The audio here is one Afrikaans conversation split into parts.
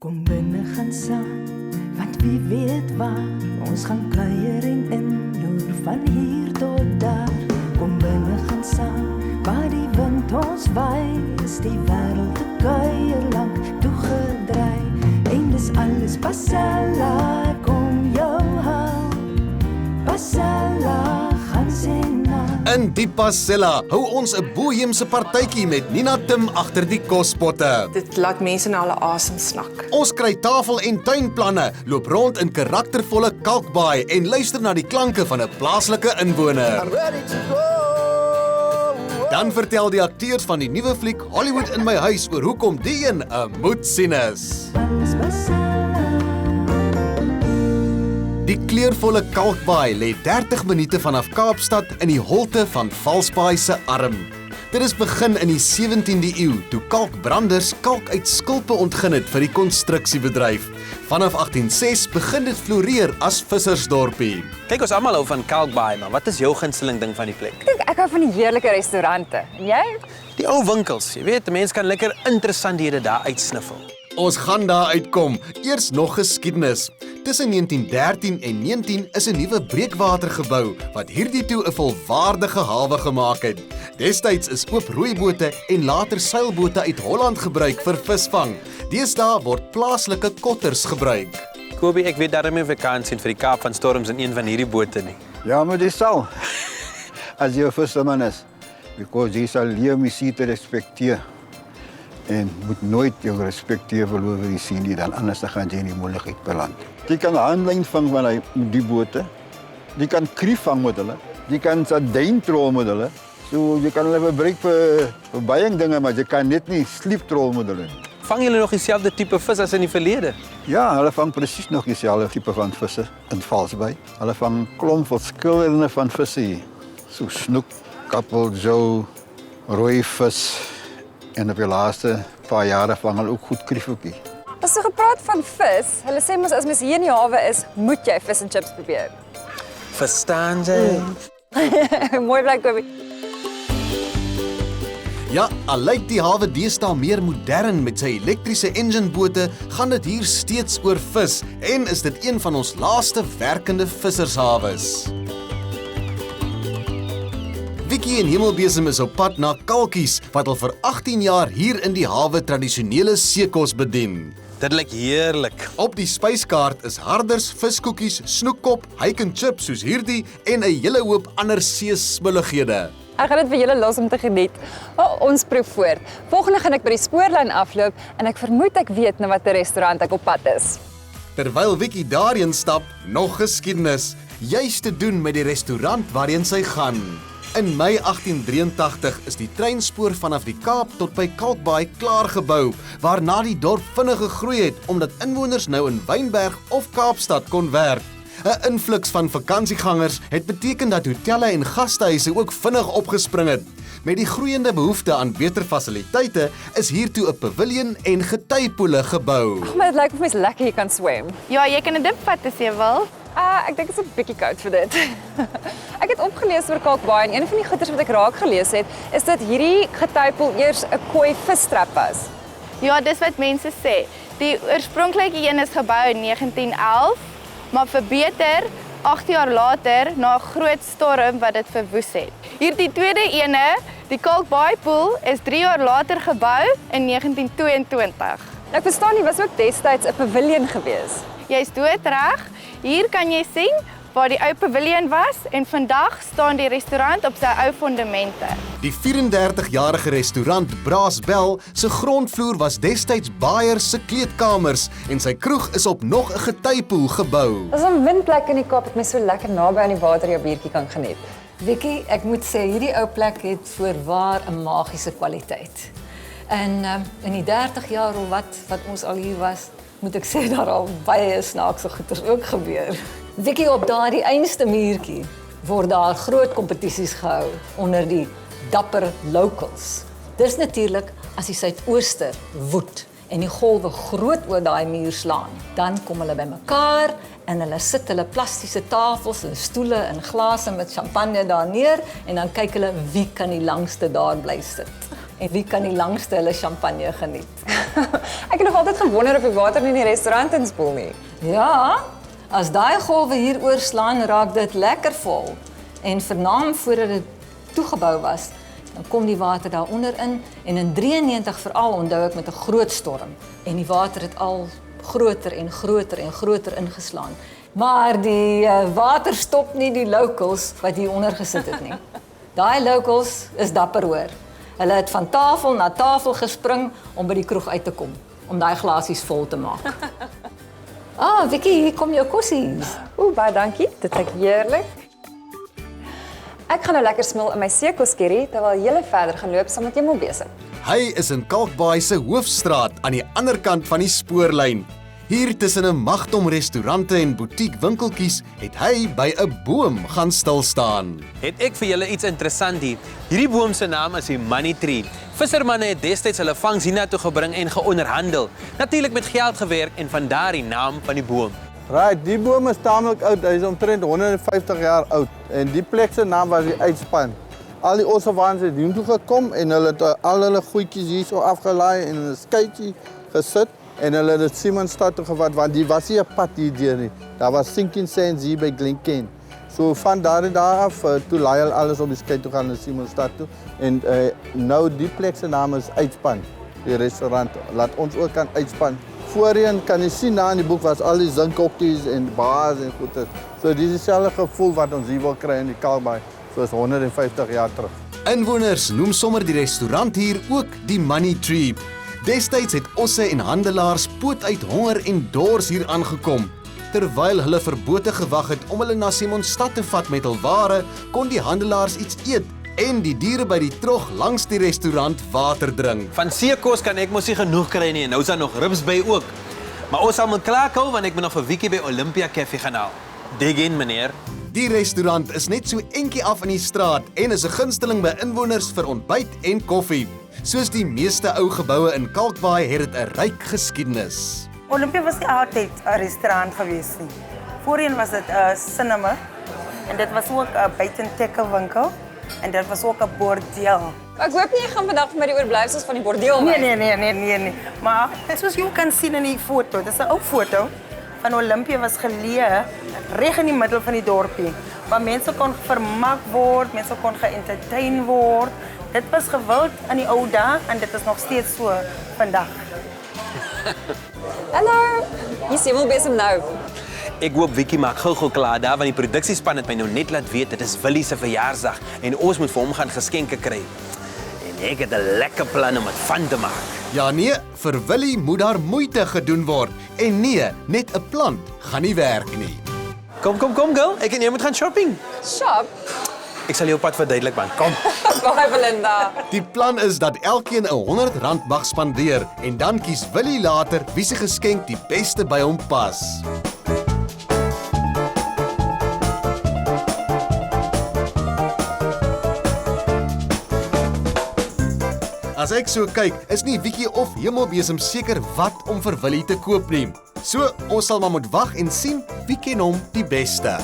Kom binne gaan saam, want wie weet waar ons gaan kuier en inloer van hier tot daar. Kom binne gaan saam, waar die wind ons waai, is die wêreld te kuier lank toegedraai. En dis alles Pasella, kom jou hou, Pasella gaan sê na. In die Pasella hou ons 'n boheemse partytjie met Nina Tim agter die kospotte. Dit laat mense na hulle asem snak. Ons kry tafel- en tuinplanne, loop rond in karaktervolle kalkbaai en luister na die klanke van 'n plaaslike inwoner. Dan vertel die akteurs van die nuwe fliek Hollywood in my huis oor hoekom die een 'n moetsien is. Alles Pasella. Die kleurvolle kalkbaai lê 30 minute vanaf Kaapstad in die holte van Valsbaai se arm. Dit is begin in die 17de eeu toe kalkbranders kalk uit skulpe ontgin het vir die konstruksiebedryf. Vanaf 1806 begin dit floreer as vissersdorpie. Kyk, ons almal hou van Kalkbaai, maar wat is jou gunsteling ding van die plek? Ek hou van die heerlike restaurante. En jy? Die ou winkels, jy weet, mense kan lekker interessanthede daar uitsniffel. Ons gaan daar uitkom. Eers nog geskiedenis. Tussen 1913 en 19 is 'n nuwe breekwater gebou wat hierdie toe 'n volwaardige hawe gemaak het. Destyds is oop rooibote en later seilbote uit Holland gebruik vir visvang. Deesdae word plaaslike kotters gebruik. Kobie, ek weet daarom nie vakansie vir die Kaap van Storms in een van hierdie bote nie. Ja, maar dit sal. As jy 'n visserman is, because jy sal leer om die see te respekteer. En moet nooit jou respekteer verloor vir die see nie, dan anders dan gaan jy in die moeilikheid beland. Jy kan aanlyn vang van die bote. Jy kan krief vang met hulle. Jy kan sardyn trol met hulle. So jy kan hulle gebruik vir baie dinge, maar jy kan net nie sleep trol met hulle nie. Vang julle nog dieselfde tipe vis as in die verlede? Ja, hulle vang presies nog dieselfde tipe van visse in Valsbaai. Hulle vang klomp verskillende van visse hier. So snoek, kabeljou, rooi vis en op die laaste paar jare vang hulle ook goed kriefhoekie. As jy gepraat van vis, hulle sê mos as mens hier in die hawe is, moet jy vis en chips probeer. Verstaan jy? Mooi bly Kobie. Ja, al lyk die hawe deesdae meer modern met sy elektriese enginebote, gaan dit hier steeds oor vis en is dit een van ons laaste werkende vissershawes. Vicky en Hemelbesem is op pad na Kalkies wat al vir 18 jaar hier in die hawe tradisionele seekos bedien. Dit lyk heerlik. Op die spyskaart is harders, viskoekies, snoekkop, hake and chips soos hierdie en 'n hele hoop ander seesmullighede. Ek gaan dit vir julle los om te geniet. Ons proef voor. Volgende gaan ek by die spoorlyn afloop en ek vermoed ek weet na watter restaurant ek op pad is. Terwyl Vicky daarheen stap, nog geskiedenis, juis te doen met die restaurant waarheen sy gaan. In Mei 1883 is die treinspoor vanaf die Kaap tot by Kalkbaai klaargebou, waarna die dorp vinnig gegroei het omdat inwoners nou in Wynberg of Kaapstad kon werk. 'n Influx van vakansiegangers het beteken dat hotelle en gastehuise ook vinnig opgespring het. Met die groeiende behoefte aan beter fasiliteite is hiertoe 'n paviljoen en getypoele gebou. Maar dit lyk of mens lekker hier kan swem. Ja, jy kan 'n dip vat as jy wil. Ek dink dit is 'n bietjie koud vir dit. Ek het opgelees oor Kalkbaai en een van die goeders wat ek raak gelees het, is dat hierdie getypel eers 'n kooi visstrap was. Ja, dis wat mense sê. Die oorspronklike een is gebou in 1911, maar verbeter 8 jaar later na 'n groot storm wat dit verwoes het. Hierdie tweede ene, die Kalkbaai pool, is 3 jaar later gebou in 1922. Ek verstaan nie, was ook destyds 'n paviljoen gewees. Jy's doodreg. Hier kan jy sien waar die ou paviljoen was en vandag staan die restaurant op sy ou fondamente. Die 34-jarige restaurant Braas Bell se grondvloer was destyds Baaier se kleedkamers en sy kroeg is op nog 'n getypoel gebou. As 'n windplek in die Kaap het my so lekker naby aan die water jou biertjie kan geniet. Vicky, ek moet sê hierdie ou plek het voorwaar 'n magiese kwaliteit. En in die 30 jaar of wat ons al hier was, moet ek sê daar al baie snaakse goeders ook gebeur. Vicky, op daardie einste muurtjie word daar groot kompetisies gehou onder die dapper locals. Dis natuurlik as die suidooster woed en die golwe groot oor daai muur slaan, dan kom hulle bymekaar en hulle sit hulle plastiese tafels en stoele en glase met champagne daar neer en dan kyk hulle wie kan die langste daar bly sit. En wie kan die langste hulle champagne geniet? Ek het nog altyd gewonder of die water nie in die restaurant inspoel nie. Ja, as daai golwe hier oorslaan, raak dit lekker vol. En vernaam voordat dit toegebou was, dan kom die water daaronder in en in 93 veral onthou ek met 'n groot storm en die water het al groter en groter en groter ingeslaan. Maar die water stop nie die locals wat hier onder gesit het nie. Daai locals is dapper hoor. Hulle het van tafel na tafel gespring om by die kroeg uit te kom, om daai glasies vol te maak. Vicky, hier kom jou kossies. Baie dankie, dit klink heerlik. Ek gaan nou lekker smil in my seekoskerry terwyl jy verder gaan loop saam met jou besig. Hy is in Kalkbaai se hoofstraat aan die ander kant van die spoorlyn. Hier tussen 'n magdom restaurante en butiekwinkeltjies het hy by 'n boom gaan stil staan. Het ek vir julle iets interessant hier. Hierdie boom se naam is die Money Tree. Vissermanne het destyds hulle vangs hiernatoe gebring en geonderhandel. Natuurlik met geld gewerk en vandaar die naam van die boom. Right, die boom is tamelik oud. Hy is omtrent 150 jaar oud en die plek se naam was die Uitspan. Al die Ossewaans het hiertoe gekom en hulle het al hulle goedjies hier so afgelaai en in 'n skytjie gesit en hulle het dit Simonstad toe gevat want die was nie 'n pad hierdeur nie. Daar was sinking sands hier by Glencairn. So van daar af toe laai hulle alles op die skei toe gaan na Simonstad toe en nou die plek se naam is Uitspan. Die restaurant laat ons ook kan uitspan. Voorheen kan jy sien na in die boek was al die zinkhokkies en bars en goeie. So dis dieselfde gevoel wat ons hier wil kry in die Kalkbaai soos 150 jaar terug. Inwoners noem sommer die restaurant hier ook die Money Tree. Destyds het osse en handelaars poot uit honger en dors hier aangekom. Terwyl hulle vir bote gewag het om hulle na Simonstad te vat met hul ware, kon die handelaars iets eet en die diere by die trog langs die restaurant water drink. Van seekos kan ek mos nie genoeg kry nie en nou is daar nog ribs by ook. Maar ons sal moet klaarkou want ek moet nog vir Vicky by Olympia Cafe gaan haal. Dig in meneer. Die restaurant is net so entjie af in die straat en is 'n gunsteling by inwoners vir ontbyt en koffie. Soos die meeste ou geboue in Kalkbaai het dit 'n ryk geskiedenis. Olympia was nie altyd 'n restaurant gewees nie. Voorheen was dit 'n cinema en dit was ook 'n buitentekkelwinkel en dit was ook 'n bordeel. Ek hoop nie jy gaan vandag vir my die oorblyfsels van die bordeel wys. Nee. Maar soos jy kan sien in die foto, dis 'n ou foto van Olympia was geleë reg in die middel van die dorpie, waar mense kon vermaak word, mense kon geëntertain word. Dit was gewild in die ou dae en dit is nog steeds so vandag. Hallo, hier sien we besem nou. Ek hoop Vicky maak gou klaar daar want die produksiespan het my nou net laat weet dit is Willie se verjaarsdag en ons moet vir hom gaan geskenke kry. En ek het 'n lekker plan om dit van te maak. Ja nee, vir Willie moet daar moeite gedoen word en nee, net 'n plant gaan nie werk nie. Kom girl, ek en jy moet gaan shopping. Shop? Ek sal jou pad verduidelik man. Kom. Baie Belinda. Die plan is dat elkeen R100 mag spandeer en dan kies Willie later wie se geskenk die beste by hom pas. As ek so kyk, is nie Vicky of Hemelbesem seker wat om vir Willie te koop nie. So, ons sal maar moet wag en sien wie ken hom die beste.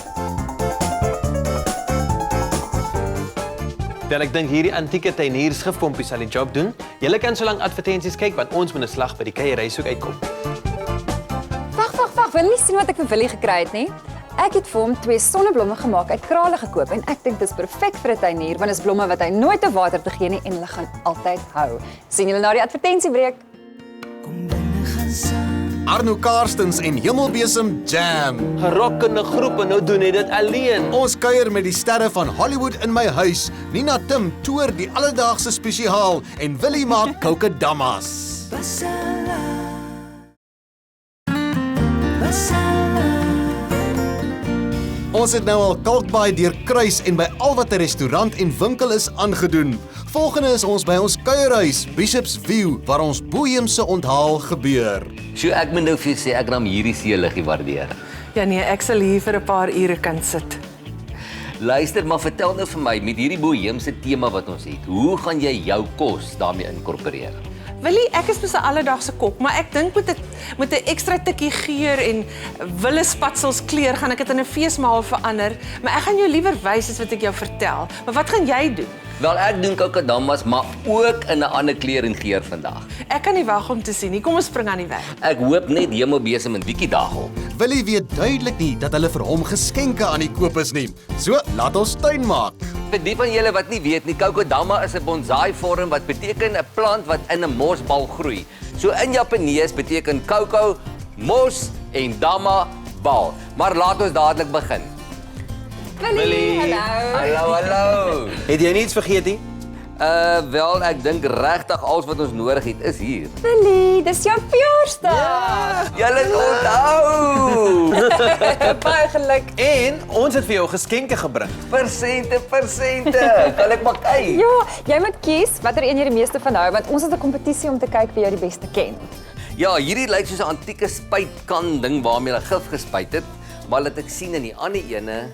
Wel, ek dink hierdie antieke tuinier skrifpompie sal die job doen. Julle kan solank advertensies kyk want ons moet 'n slag by die kuierhuis ook uitkom. Wag, wil nie sien wat ek vir Willie gekry het nie. Ek het vir hom 2 sonneblomme gemaak uit krale gekoop en ek dink dis perfek vir 'n tuinier want dis blomme wat hy nooit te water te gee nie en hulle gaan altyd hou. Sien julle na die advertensiebreek? Kom binne gaan saam. Arno Karstens en Hemelbesem Jam. Gerokkende groep en nou doen hy dit alleen. Ons kuier met die sterre van Hollywood in my huis. Nina Tim toer die alledaagse spesiaal en Willie maak kokedammas. Basala. Ons het nou al Kalkbaai deurkruis en by al wat 'n restaurant en winkel is aangedoen. Volgende is ons by ons kuierhuis, Bishop's View, waar ons boheemse onthaal gebeur. So ek moet nou vir jou sê ek raam hierdie seeliggie waardeer. Ja nee, ek sal hier vir 'n paar ure kan sit. Luister, maar vertel nou vir my met hierdie boheemse tema wat ons het. Hoe gaan jy jou kos daarmee inkorporeer? Willie, ek is mos 'n alledaagse kok, maar ek dink met 'n ekstra tikkie geur en wille spatsels kleur gaan ek dit in 'n feesmaal verander, maar ek gaan jou liewer wys as wat ek jou vertel. Maar wat gaan jy doen? Wel, ek doen kokedammas, maar ook in 'n ander kleur en geur vandag. Ek kan nie wag om te sien nie. Kom ons spring aan die werk. Ek hoop net Hemelbesem en Wiekie dagel. Willie weet duidelik nie dat hulle vir hom geskenke aan die koop is nie. So, laat ons tuin maak. Vir die van julle wat nie weet nie, kokedamma is 'n bonsai vorm wat beteken 'n plant wat in 'n mosbal groei. So in Japanees beteken koko mos en damma bal. Maar laat ons dadelik begin. Willie, hallo. Hallo. Het jy niets vergeet nie? Wel, ek dink regtig alles wat ons nodig het is hier. Willie, dis jou verjaarsdag. Julle het onthou. Baie geluk. En ons het vir jou geskenke gebring. Persente. Kan ek maar kyk? Ja, jy moet kies watter een jy die meeste van hou, want ons het 'n kompetisie om te kyk wie jou die beste ken. Ja, hierdie lyk soos 'n antieke spuitkan ding waarmee hulle gif gespuit het, maar laat ek sien in die ander ene.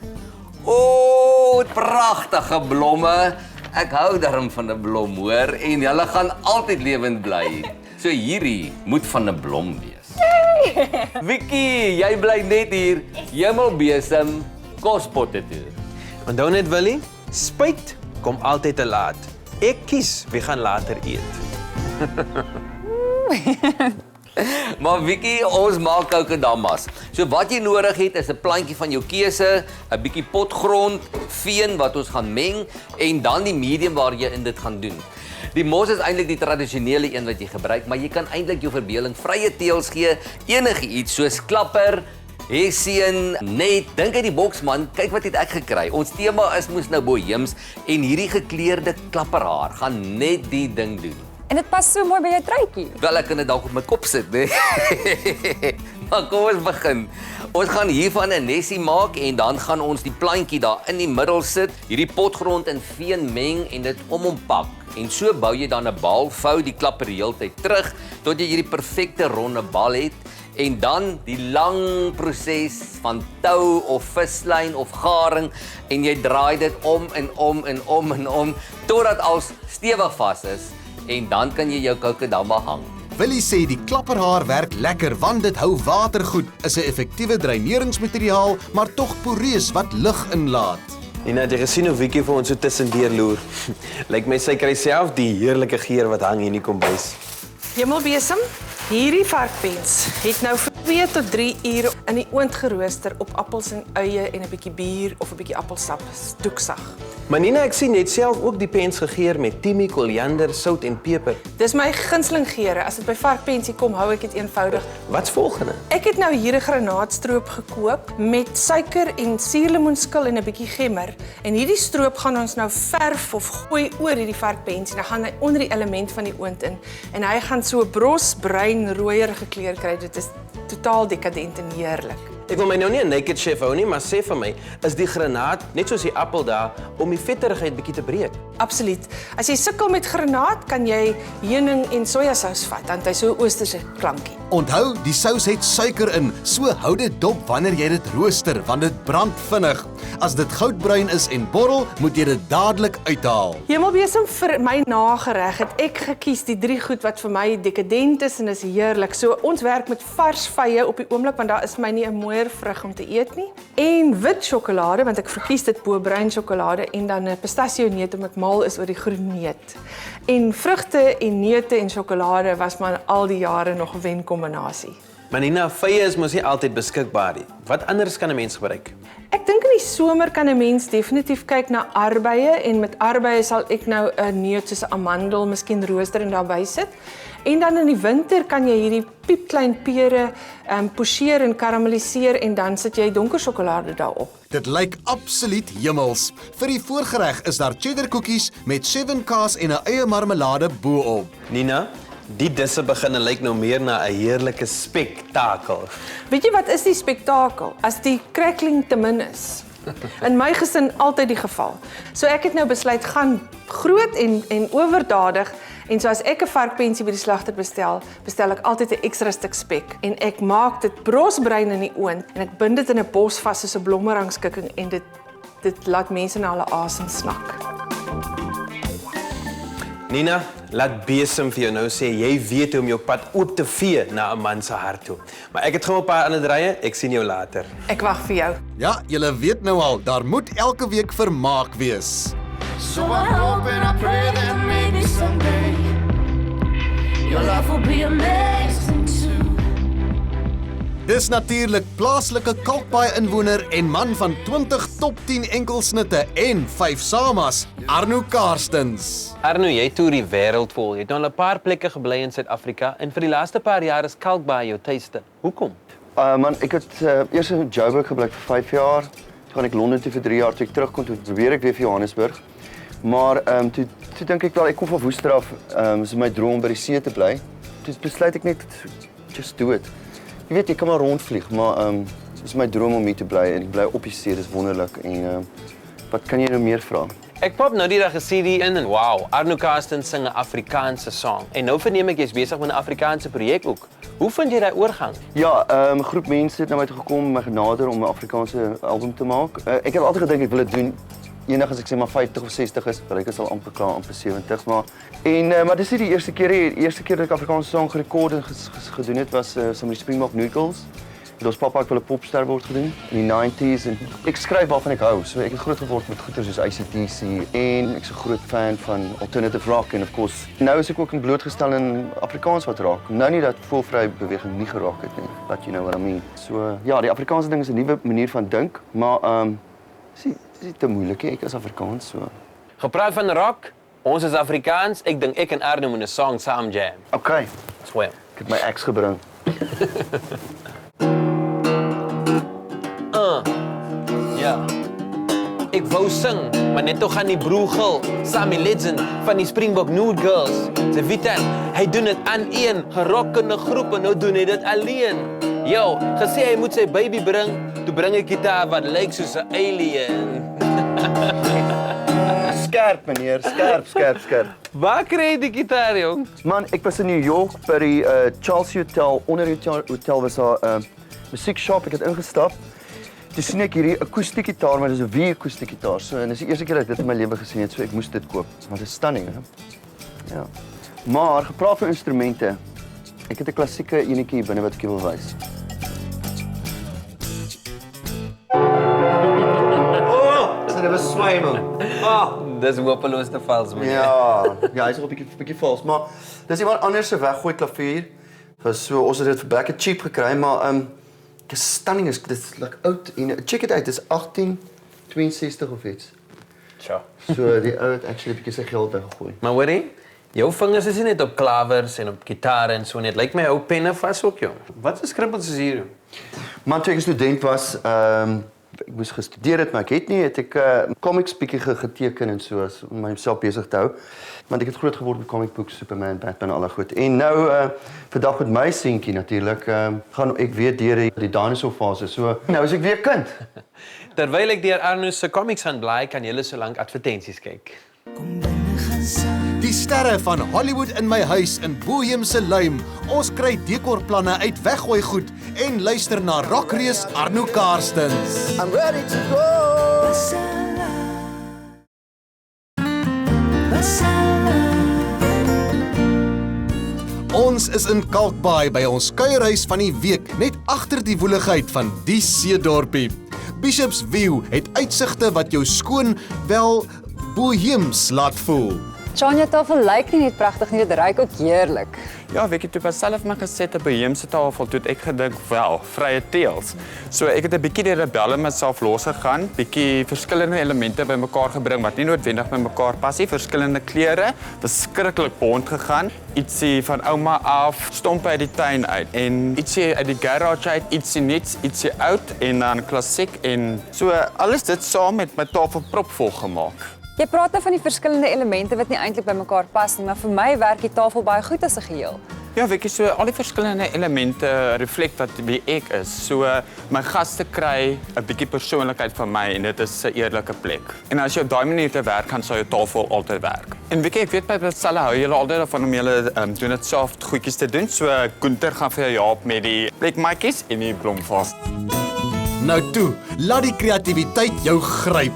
Pragtige blomme. Ek hou daarom van 'n blom, hoor, en hulle gaan altyd lewend bly. So hierdie moet van 'n blom wees. Wiekie, jy bly net hier. Hemelbesem, kospotte toe. Onthou net Willie, spyt kom altyd te laat. Ek kies wie gaan later eet. Maar Wiekie, ons maak kokedammas. So wat jy nodig het is 'n plantjie van jou keuse, 'n bietjie potgrond, veen wat ons gaan meng en dan die medium waar jy in dit gaan doen. Die mos is eintlik die tradisionele een wat jy gebruik, maar jy kan eintlik jou verbeelding vrye teels gee, enige iets soos klapper, hessien, net, dink uit die boks man, kyk wat het ek gekry. Ons tema is mos nou boheems en hierdie gekleurde klapperhaar gaan net die ding doen. En dit pas so mooi by jou truitjie. Wel, ek kan dit dalk op my kop sit, né? Maar kom ons begin. Ons gaan hiervan 'n nesie maak en dan gaan ons die plantjie daar in die middel sit, hierdie potgrond in veen meng en dit om hom pak. En so bou jy dan 'n bal, vou die klapper die hele tyd terug tot jy hierdie perfekte ronde bal het. En dan die lang proses van tou of vislyn of garing en jy draai dit om en om totdat alles stewig vas is. En dan kan jy jou kokedamma hang. Willie sê die klapperhaar werk lekker want dit hou water goed, is 'n effektiewe dreineringsmateriaal, maar tog poreus wat lug inlaat. En het jy gesien hoe Wiekie vir ons so tussendeur loer? Lyk my sy kry self die heerlike geur wat hang hier in die kombuis. Hemelbesem, hierdie varkpens het nou vir 2 tot 3 ure in die oond gerooster op appels en eie en 'n bietjie bier of 'n bietjie appelsap, doeksag. Maar Nina, ek sien net self ook die pens gegeur met tiemie, koriander, sout en peper. Dis my gunsteling geure. As dit by varkpensie kom, hou ek dit eenvoudig. Wat's volgende? Ek het nou hier 'n granaatstroop gekoop met suiker en suurlemoenskil en 'n bietjie gemmer. En hierdie stroop gaan ons nou verf of gooi oor hierdie varkpensie. Dan gaan hy onder die element van die oond in en hy gaan so brosbruin rooierige kleur kry. Dit is totaal dekadent en heerlik. Ek wil my nou nie 'n naked chef hou nie, maar sê vir my, is die granaat net soos die appel daar om die vetterigheid bietjie te breek? Absoluut. As jy sukkel met granaat, kan jy heuning en sojasous vat, want hy so 'n oosterse klankie. Onthou, die sous het suiker in, so hou dit dop wanneer jy dit rooster, want dit brand vinnig. As dit goudbruin is en borrel, moet jy dit dadelik uithaal. Hemelbesem, vir my nagereg het ek gekies die 3 goed wat vir my dekadent is en is heerlik. So ons werk met vars vye op die oomblik, want daar is my nie 'n mooier vrug om te eet nie. En wit sjokolade, want ek verkies dit bo bruin sjokolade en dan 'n pistasioneut omdat mal is oor die groen neut. En vrugte en neute en sjokolade was maar al die jare nog 'n wenkombinasie. Maar Nina, vye is mos nie altyd beskikbaar nie. Wat anders kan 'n mens gebruik? Ek dink in die somer kan 'n mens definitief kyk na arbeie en met arbeie sal ek nou 'n neut soos 'n amandel, miskien rooster en daarby sit. En dan in die winter kan jy hierdie piepklein pere pocheer en karamelliseer en dan sit jy donker sjokolade daarop. Dit lyk absoluut hemels. Vir die voorgereg is daar cheddar koekies met 7 kaas en 'n eie marmelade bo-op. Nina, die disse begin lyk nou meer na 'n heerlike spektakel. Weet jy wat is die spektakel? As die crackling te min is. In my gesin altyd die geval. So ek het nou besluit gaan groot en oordadig. En so as ek 'n varkpensie by die slagter bestel ek altyd 'n ekstra stuk spek en ek maak dit brosbruin in die oond en ek bind dit in 'n bos vas soos 'n blommerangskikking en dit laat mense na hulle asem snak. Nina, laat besem vir jou nou sê, jy weet hoe om jou pad oop te vee na 'n man se hart toe. Maar ek het gou 'n paar ander draaie, ek sien jou later. Ek wag vir jou. Ja, julle weet nou al, daar moet elke week vermaak wees. So I hope and I pray that maybe someday your life will be amazing too. Dis natuurlik plaaslike Kalkbaai-inwoner en man van 20 top 10 enkelsnitte en 5 samas, Arno Karstens. Arno, jy toer die wêreld vol. Jy het nou al 'n paar plekke gebly in Suid-Afrika en vir die laaste paar jaar is Kalkbaai jou tuiste. Hoekom? Man, ek het eers in Joburg gebly vir 5 jaar. Toe gaan ek Londen toe vir 3 jaar, toe ek terugkom, toe probeer ek weer vir Johannesburg. Maar toe dink ek wel, ek kom van Woester af, is my droom by die see te bly. Toe besluit ek net, just do it. Jy weet, jy kan maar rondvlieg, maar is my droom om hier te bly en ek bly op die see, dis wonderlik en wat kan jy nou meer vra? Ek pop nou die dag 'n CD in en wow, Arno Karstens sing 'n Afrikaanse song. En nou verneem ek jy's besig met 'n Afrikaanse projek ook. Hoe vind jy daai oorgang? Ja, 'n groep mense het na my toe gekom, my genader om 'n Afrikaanse album te maak. Ek het altyd gedink ek wil dit doen. Enig as ek sê maar 50 of 60 is, wel ek is al amper klaar, amper 70 maar dis nie die eerste keer nie. Die eerste keer dat ek Afrikaanse song gerekord en gedoen het was saam met die Springbok Noodles. Het ons papa ek wil 'n popster word gedoen in die 90s en ek skryf waarvan ek hou. So ek het groot geword met goeie soos AC/DC en ek's 'n groot fan van alternative rock en of course nou is ek ook blootgestel in Afrikaans wat raak. Nou nie dat voelvrye beweging nie geraak het nie, but you know what I mean. So ja, die Afrikaanse ding is 'n nuwe manier van dink, maar is nie te moeilik nie, ek is Afrikaans so. Gepraat van rock, ons is Afrikaans. Ek dink ek en Arno moet 'n song saam jam. Okay. Swem. Ek het my ex gebring. Ja. Ek wou sing, maar net toe gaan die broer gil. Sammy Legend van die Springbok Noodles. Sy weet dan, hy doen dit aan een, gerok in 'n groep en nou doen hy dit alleen. Yo, gesê hy moet sy baby bring, toe bring ek gitaar wat lyk soos 'n alien. Skerp meneer, skerp. Waar kry jy die gitaar, jong? Man, ek was in New York by die Chelsea Hotel, onder die hotel was daar 'n musiekshop, ek het ingestap. Toe sien ek hierdie akoestiek gitaar, maar dis 'n wie-akoestiek gitaar. So en dis die eerste keer dat ek dit in my lewe gesien het, so ek moes dit koop. Want dit is stunning, hè. Ja. Maar gepraat van instrumente, ek het 'n klassieke enetjie hier binne wat ek jou wil wys. Dit was sweming. Dis hopeloos te vals, man. Ja, hy's nog 'n bietjie vals, maar dis iemand anders se weggooi klavier. Was so ons het dit vir baie cheap gekry, maar dis stunning, is dit like oud en check it out, dis 1862 of iets. Sure. So die ou het actually 'n bietjie sy geld weggegooi. Maar hoorie, jou vingers is nie net op klawers en op gitare en so net. Lyk my ou penne vas ook, jong. Wat is krimpels is hier? Man, toe ek 'n student was, ek moes gestudeer het, maar ek het nie, het ek comics bietjie geteken en so as om myself besig te hou. Want ek het groot geword met comic books, Superman, Batman, al goed. En nou vandag met my seentjie natuurlik, gaan ek weer deur die dinosaur fase. So nou is ek weer kind. Terwyl ek deur Arno se comics gaan blaai, kan julle so lank advertensies kyk. Die sterre van Hollywood in my huis in Boheemse Luim. Ons kry dekorplanne uit weggooi goed en luister na rockreus Arno Karstens. I'm ready to go. Ons is in Kalkbaai by ons kuierhuis van die week, net agter die woeligheid van die seedorpie. Bishop's View het uitsigte wat jou skoon wel boheems laat voel. Chanya tafel lyk nie net pragtig nie, dit ruik ook heerlik. Ja, weet jy, toe was self my gesette boheemse tafel, toe het ek gedink, wel, vrye teels. So ek het 'n bietjie die rebelle myself losgegaan, bietjie verskillende elemente bymekaar gebring wat nie noodwendig by mekaar pas nie, verskillende kleure, verskriklik bont gegaan. Ietsie van ouma af, stompe uit die tuin uit en ietsie uit die garage uit, ietsie nuuts, ietsie oud en dan klassiek en so alles dit saam met my tafel propvol gemaak. Jy praat nou van die verskillende elemente wat nie eintlik by mekaar pas nie, maar vir my werk die tafel baie goed as 'n geheel. Ja, weet jy, so al die verskillende elemente reflek wat wie ek is. So my gaste kry 'n bietjie persoonlikheid van my en dit is 'n eerlike plek. En as jy op daai manier te werk gaan, sal jou tafel altyd werk. En weet jy, ek weet by Betselle hou julle altyd daarvan om julle doen dit self goedjies te doen. So Gunther gaan vir jou help met die plekmatjies en die blomvas. Nou toe, laat die kreatiwiteit jou gryp.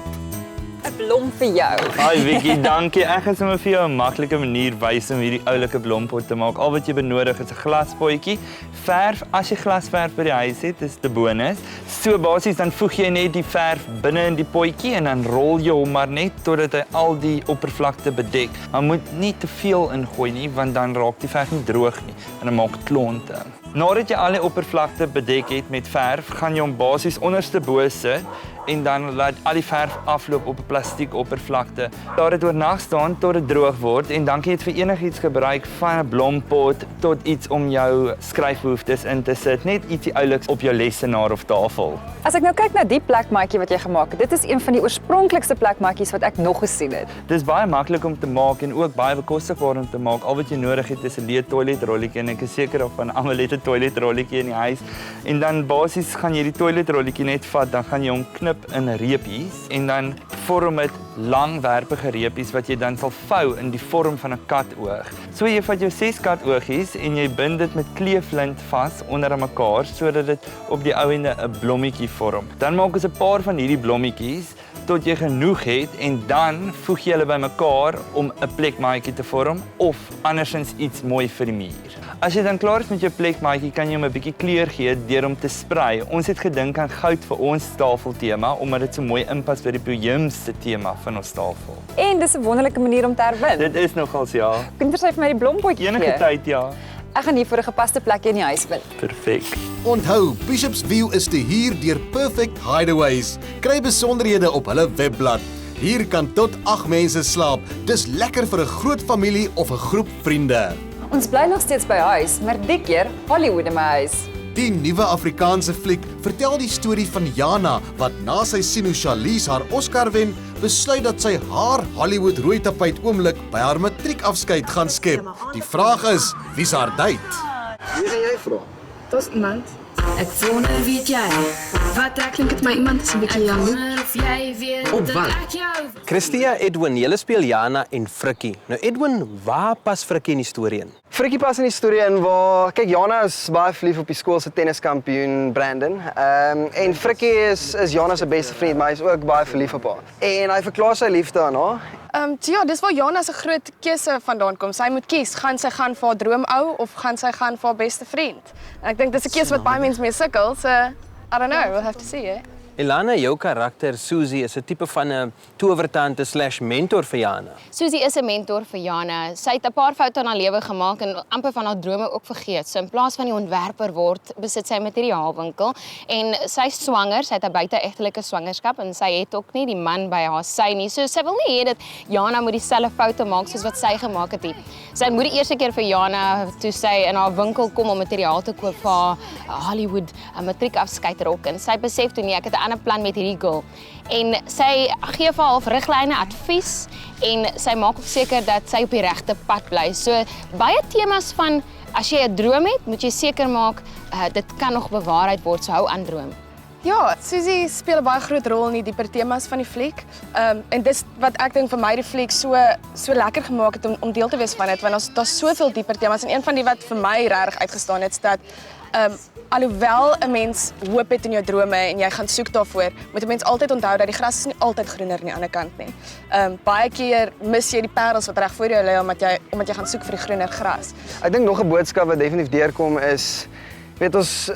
Ek blom vir jou. Hi Vicky, dankie. Ek gaan sommer vir jou 'n maklike manier wys om hierdie oulike blompot te maak. Al wat jy benodig is 'n glaspotjie, verf. As jy glasverf by die huis het, is dit 'n bonus. So basies dan voeg jy net die verf binne in die potjie en dan rol jy hom maar net totdat hy al die oppervlakte bedek. Maar moet nie te veel ingooi nie, want dan raak die verf nie droog nie en dan maak klonte. Nadat jy al die oppervlakte bedek het met verf, gaan jy hom basies onderste bo sit en dan laat al die verf afloop op 'n plastiek oppervlakte. Laat dit oornag staan tot dit droog word en dan kan jy dit vir enigiets gebruik, van 'n blompot tot iets om jou skryfbehoeftes in te sit, net ietsie ouliks op jou lesenaar of tafel. As ek nou kyk na die plekmaatjie wat jy gemaak het, dit is een van die oorspronklikste plekmaatjies wat ek nog gesien het. Dit is baie maklik om te maak en ook baie bekostigbaar om te maak. Al wat jy nodig het is 'n leë toiletrolletjie en ek is seker of van almal het 'n toiletrolletjie in die huis. En dan basies gaan jy die toiletrolletjie net vat, dan gaan jy hom knip in reepies en dan vorm dit langwerpige reepies wat jy dan sal vou in die vorm van 'n katoog. So jy vat jou 6 katoogies en jy bind dit met kleeflint vas onder aan mekaar sodat dit op die ou ende 'n blommetjie vorm. Dan maak ons 'n paar van hierdie blommetjies tot jy genoeg het en dan voeg jy hulle bymekaar om 'n plekmaatjie te vorm of andersins iets mooi vir die muur. As jy dan klaar is met jou plekmaatjie, kan jy hom 'n bietjie kleur gee deur hom te sprei. Ons het gedink aan goud vir ons tafeltema omdat dit so mooi inpas by die boheemse tema van ons tafel. En dis 'n wonderlike manier om te herwin. Dit is nogals ja. Kan jy vir my die blompotjie gee? Enige tyd ja. Ek gaan hier vir 'n gepaste plekjie in die huis vind. Perfek. Onthou, Bishop's View is te huur deur Perfect Hideaways. Kry besonderhede op hulle webblad. Hier kan tot 8 mense slaap. Dis lekker vir 'n groot familie of 'n groep vriende. Ons bly nog steeds by huis, maar die keer Hollywood in my huis. Die nuwe Afrikaanse fliek vertel die storie van Jana wat na sy sien hoe Charlize haar Oscar wen, besluit dat sy haar Hollywood rooi tapuit oomblik by haar matriekafskeid gaan skep. Die vraag is, wie's haar date? Wie gaan jy vra? Daar's iemand. Ek wonder weet jy. Wat klink dit my iemand is 'n bietjie jaloers. Op wat? Christia, Edwin, julle speel Jana en Frikkie. Nou Edwin, waar pas Frikkie in die storie in? Frikkie pas in die storie in waar kyk Jana is baie verlief op die skool se tenniskampioen Brandon. En Frikkie is Jana se beste vriend, maar hy is ook baie verlief op haar. En hy verklaar sy liefde aan haar. Ja, dis waar Jana se groot keuse vandaan kom. Sy moet kies, gaan sy gaan vir haar droomou of gaan sy gaan vir haar beste vriend? En ek dink dis 'n keuse wat baie mense mee sukkel, so I don't know, we'll have to see, eh? Elana, jou karakter Susie is 'n tipe van 'n towertante / mentor vir Jana. Susie is 'n mentor vir Jana. Sy het 'n paar foute in haar lewe gemaak en amper van haar drome ook vergeet. So in plaas van die ontwerper word, besit sy 'n materiaalwinkel en sy's swanger. Sy het 'n buite-egtelike swangerskap en sy het ook nie die man by haar sy nie. So sy wil nie hê dat Jana moet dieselfde foute maak soos wat sy gemaak het nie. Sy moet die eerste keer vir Jana toe sy in haar winkel kom om materiaal te koop vir haar Hollywood matriekafskeidrok en sy besef toe nie ek het 'n ander plan met hierdie girl. En sy gee vir haar riglyne, advies en sy maak ook seker dat sy op die regte pad bly. So baie temas van as jy 'n droom het, moet jy seker maak dit kan nog bewaarheid word, so hou aan droom. Ja, Susie speel 'n baie groot rol in die dieper temas van die fliek. En dis wat ek dink vir my die fliek so lekker gemaak het om deel te wees van dit, want daar's soveel dieper temas en een van die wat vir my regtig uitgestaan het, is dat alhoewel 'n mens hoop het in jou drome en jy gaan soek daarvoor, moet 'n mens altyd onthou dat die gras is nie altyd groener aan die ander kant nie. Baie keer mis jy die parels wat reg voor jou lê omdat jy gaan soek vir die groener gras. Ek dink nog 'n boodskap wat definitief deurkom is, weet ons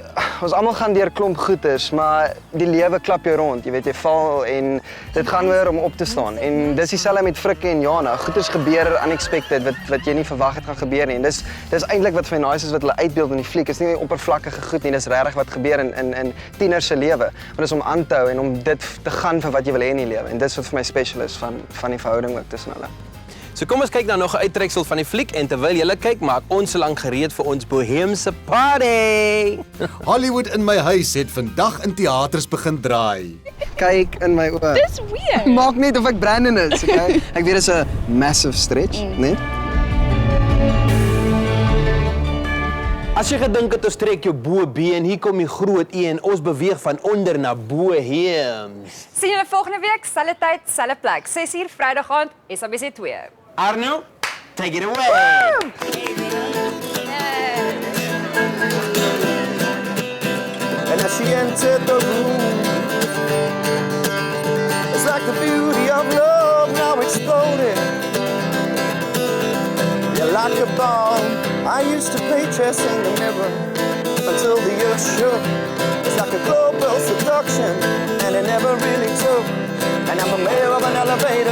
almal gaan deur klomp goeters, maar die lewe klap jou rond. Jy weet jy val en dit gaan weer om op te staan. En dis dieselfde met Frikkie en Jana. Goeters gebeur unexpected wat jy nie verwag het gaan gebeur nie. En dis eintlik wat vir my nice is wat hulle uitbeeld in die fliek. Is nie oppervlakkige goed nie, dis regtig wat gebeur in tieners se lewe. Want dis om aan te hou en om dit te gaan vir wat jy wil hê in die lewe. En dis wat vir my special is van die verhouding ook tussen hulle. So kom ons kyk nou nog 'n uittreksel van die fliek en terwyl julle kyk, maak ons solank gereed vir ons boheemse party. Hollywood in my huis het vandag in teaters begin draai. Kyk in my oë. Dis weird. Maak net of ek Brandon is, okay? Ek weet dit is 'n massive stretch, né? As jy gedink het ons trek jou bo B en hier kom die groot E en ons beweeg van onder na boheems. Sien julle volgende week, selfde tyd, selfde plek, 6uur Vrydag aand, SABC 2. Arno, take it away. And as she entered the room, it's like the beauty of love. exploded. You're like a bomb. I used to play chess in the mirror until the earth shook. It's like a global seduction, and it never really took. And I'm a mayor of an elevator